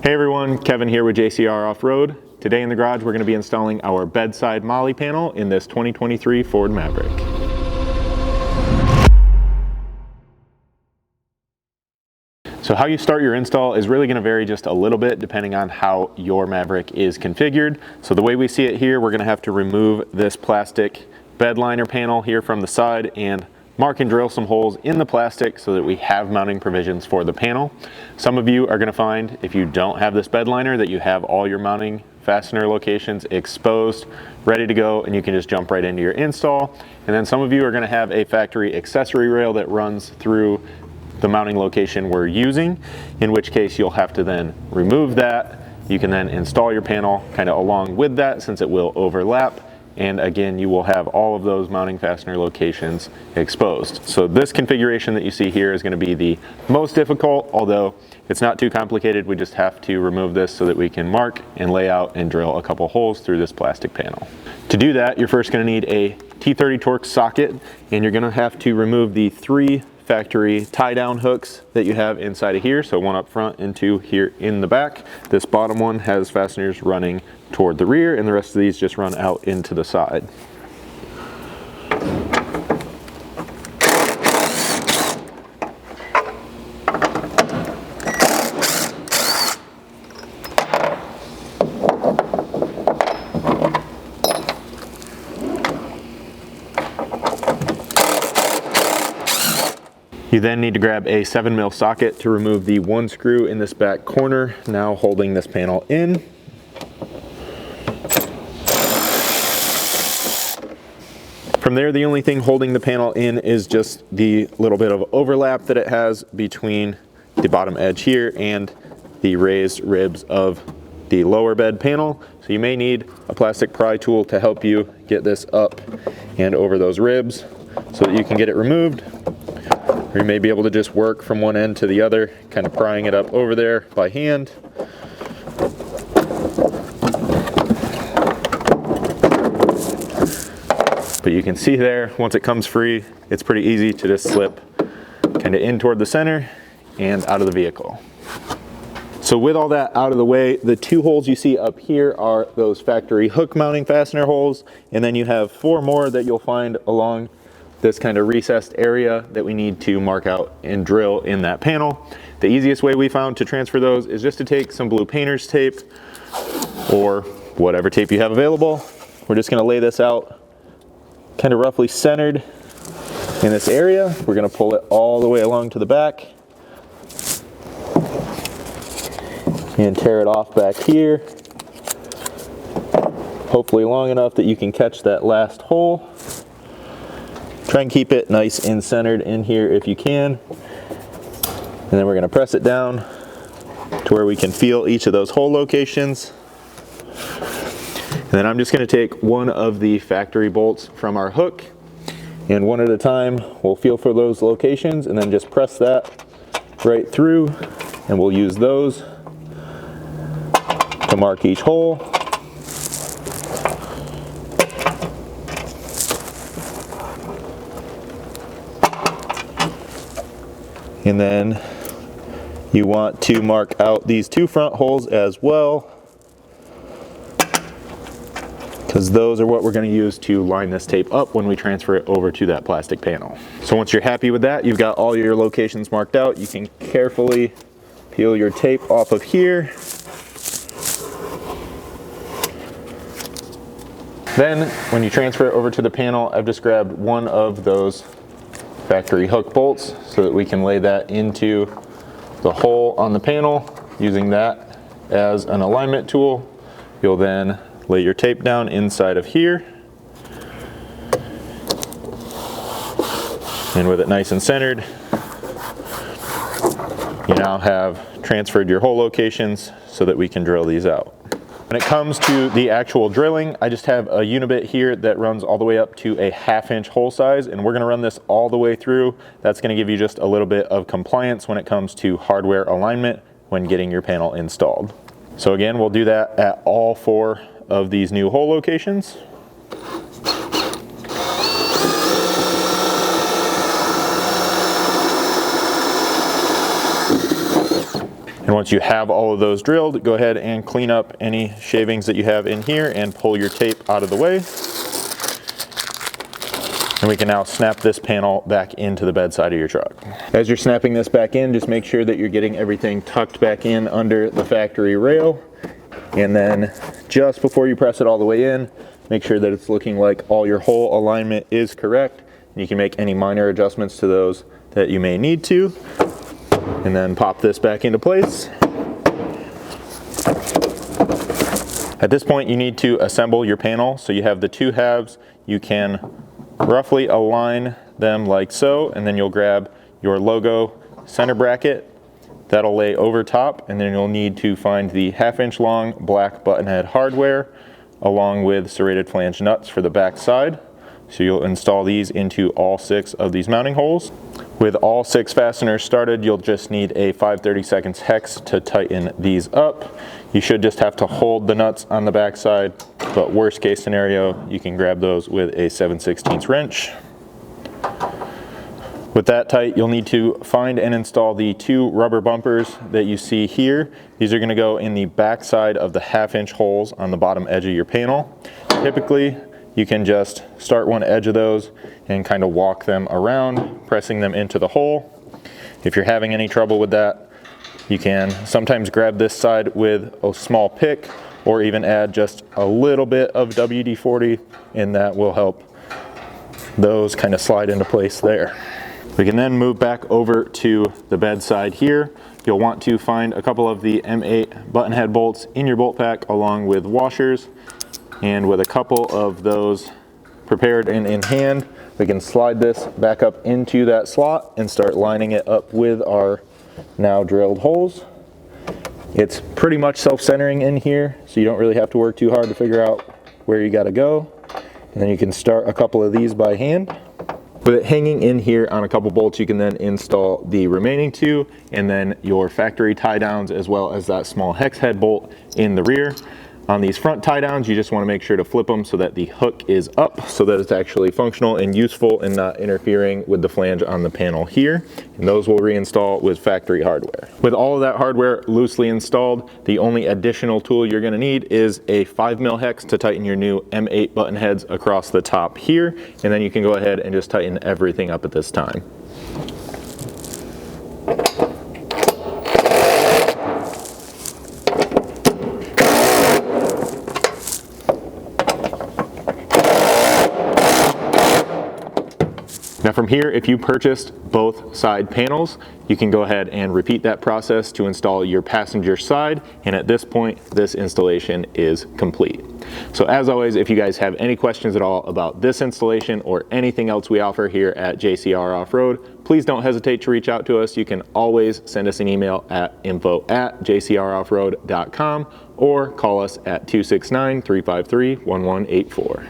Hey everyone, Kevin here with JcrOffroad. Today in the garage we're going to be installing our Bed Side MOLLE Panel in this 2023 Ford Maverick. So how you start your install is really going to vary just a little bit depending on how your Maverick is configured. So the way we see it here, we're going to have to remove this plastic bed liner panel here from the side and mark and drill some holes in the plastic so that we have mounting provisions for the panel. Some of you are going to find, if you don't have this bed liner, that you have all your mounting fastener locations exposed, ready to go, and you can just jump right into your install. And then some of you are going to have a factory accessory rail that runs through the mounting location we're using, in which case you'll have to then remove that. You can then install your panel kind of along with that, since it will overlap. And again, you will have all of those mounting fastener locations exposed. So this configuration that you see here is going to be the most difficult, although it's not too complicated. We just have to remove this so that we can mark and lay out and drill a couple holes through this plastic panel. To do that, you're first going to need a T30 Torx socket, and you're going to have to remove the 3 factory tie-down hooks that you have inside of here. So one up front and 2 here in the back. This bottom one has fasteners running toward the rear, and the rest of these just run out into the side. You then need to grab a 7mm socket to remove the 1 screw in this back corner, now holding this panel in. From there, the only thing holding the panel in is just the little bit of overlap that it has between the bottom edge here and the raised ribs of the lower bed panel. So you may need a plastic pry tool to help you get this up and over those ribs so that you can get it removed. Or you may be able to just work from one end to the other, kind of prying it up over there by hand. But you can see there, once it comes free, it's pretty easy to just slip kind of in toward the center and out of the vehicle. So with all that out of the way, the 2 holes you see up here are those factory hook mounting fastener holes, and then you have 4 more that you'll find along this kind of recessed area that we need to mark out and drill in that panel. The easiest way we found to transfer those is just to take some blue painter's tape or whatever tape you have available. We're just going to lay this out kind of roughly centered in this area. We're going to pull it all the way along to the back and tear it off back here, hopefully long enough that you can catch that last hole. Try and keep it nice and centered in here if you can. And then we're going to press it down to where we can feel each of those hole locations. And then I'm just going to take one of the factory bolts from our hook, and one at a time we'll feel for those locations and then just press that right through, and we'll use those to mark each hole. And then you want to mark out these 2 front holes as well, because those are what we're going to use to line this tape up when we transfer it over to that plastic panel. So once you're happy with that, you've got all your locations marked out, you can carefully peel your tape off of here. Then when you transfer it over to the panel, I've just grabbed one of those factory hook bolts so that we can lay that into the hole on the panel using that as an alignment tool. You'll then lay your tape down inside of here, and with it nice and centered, you now have transferred your hole locations so that we can drill these out. When it comes to the actual drilling, I just have a unibit here that runs all the way up to a 1/2 inch hole size, and we're going to run this all the way through. That's going to give you just a little bit of compliance when it comes to hardware alignment when getting your panel installed. So again, we'll do that at all 4 of these new hole locations. And once you have all of those drilled, go ahead and clean up any shavings that you have in here and pull your tape out of the way. And we can now snap this panel back into the bed side of your truck. As you're snapping this back in, just make sure that you're getting everything tucked back in under the factory rail. And then just before you press it all the way in, make sure that it's looking like all your hole alignment is correct. You can make any minor adjustments to those that you may need to. And then pop this back into place. At this point, you need to assemble your panel. So you have the two halves. You can roughly align them like so, and then you'll grab your logo center bracket. That'll lay over top, and then you'll need to find the 1/2 inch long black button head hardware along with serrated flange nuts for the back side. So you'll install these into all 6 of these mounting holes. With all 6 fasteners started, you'll just need a 5/32 hex to tighten these up. You should just have to hold the nuts on the back side, but worst case scenario, you can grab those with a 7/16 wrench. With that tight, you'll need to find and install the 2 rubber bumpers that you see here. These are going to go in the back side of the 1/2 inch holes on the bottom edge of your panel. Typically, you can just start one edge of those and kind of walk them around, pressing them into the hole. If you're having any trouble with that, you can sometimes grab this side with a small pick or even add just a little bit of WD-40, and that will help those kind of slide into place there. We can then move back over to the bed side here. You'll want to find a couple of the M8 button head bolts in your bolt pack along with washers. And with a couple of those prepared and in hand, we can slide this back up into that slot and start lining it up with our now drilled holes. It's pretty much self-centering in here, so you don't really have to work too hard to figure out where you gotta go. And then you can start a couple of these by hand. With it hanging in here on a couple bolts, you can then install the remaining 2 and then your factory tie downs as well as that small hex head bolt in the rear. On these front tie downs, you just want to make sure to flip them so that the hook is up so that it's actually functional and useful and not interfering with the flange on the panel here. And those will reinstall with factory hardware. With all of that hardware loosely installed, the only additional tool you're going to need is a 5mm hex to tighten your new M8 button heads across the top here. And then you can go ahead and just tighten everything up at this time. Now from here, if you purchased both side panels, you can go ahead and repeat that process to install your passenger side. And at this point, this installation is complete. So as always, if you guys have any questions at all about this installation or anything else we offer here at JCR Off-Road, please don't hesitate to reach out to us. You can always send us an email at info@jcroffroad.com or call us at 269-353-1184.